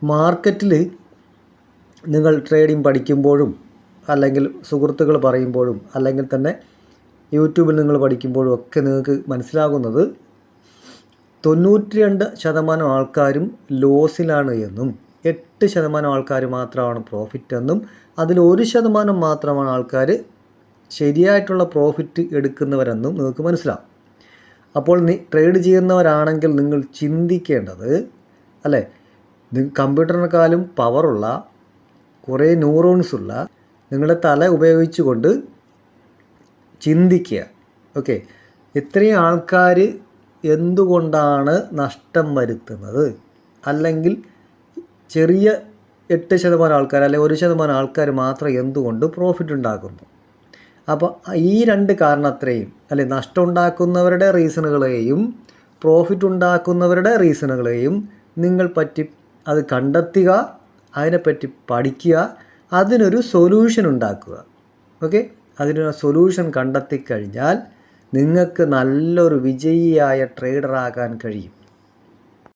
മാർക്കറ്റിൽ നിങ്ങൾ ട്രേഡിംഗ് പഠിക്കുമ്പോഴും അല്ലെങ്കിൽ സുഹൃത്തുക്കൾ പറയുമ്പോഴും അല്ലെങ്കിൽ തന്നെ യൂട്യൂബിൽ നിങ്ങൾ പഠിക്കുമ്പോഴും ഒക്കെ നിങ്ങൾക്ക് മനസ്സിലാകുന്നത് 92% ആൾക്കാരും ലോസിലാണ് എന്നും 8% ആൾക്കാർ മാത്രമാണ് പ്രോഫിറ്റ് എന്നും അതിൽ 1% മാത്രമാണ് ആൾക്കാർ ശരിയായിട്ടുള്ള പ്രോഫിറ്റ് എടുക്കുന്നവരെന്നും നിങ്ങൾക്ക് മനസ്സിലാവും. അപ്പോൾ ട്രേഡ് ചെയ്യുന്നവരാണെങ്കിൽ നിങ്ങൾ ചിന്തിക്കേണ്ടത് അല്ലേ, കമ്പ്യൂട്ടറിനെക്കാളും പവറുള്ള കുറേ ന്യൂറോൺസുള്ള നിങ്ങളുടെ തല ഉപയോഗിച്ചുകൊണ്ട് ചിന്തിക്കുക. ഓക്കെ, ഇത്രയും ആൾക്കാർ എന്തുകൊണ്ടാണ് നഷ്ടം വരുത്തുന്നത്, അല്ലെങ്കിൽ ചെറിയ 8% ആൾക്കാർ അല്ലെങ്കിൽ 1% ആൾക്കാർ മാത്രം എന്തുകൊണ്ട് പ്രോഫിറ്റ് ഉണ്ടാക്കുന്നു? അപ്പോൾ ഈ 2 കാരണത്രയും അല്ലെ, നഷ്ടം ഉണ്ടാക്കുന്നവരുടെ റീസണുകളെയും പ്രോഫിറ്റ് ഉണ്ടാക്കുന്നവരുടെ റീസണുകളെയും നിങ്ങൾ അത് കണ്ടെത്തുക, അതിനെപ്പറ്റി പഠിക്കുക, അതിനൊരു സൊല്യൂഷൻ ഉണ്ടാക്കുക. ഓക്കെ, അതിനൊരു സൊല്യൂഷൻ കണ്ടെത്തിക്കഴിഞ്ഞാൽ നിങ്ങൾക്ക് നല്ലൊരു വിജയിയായ ട്രേഡറാകാൻ കഴിയും.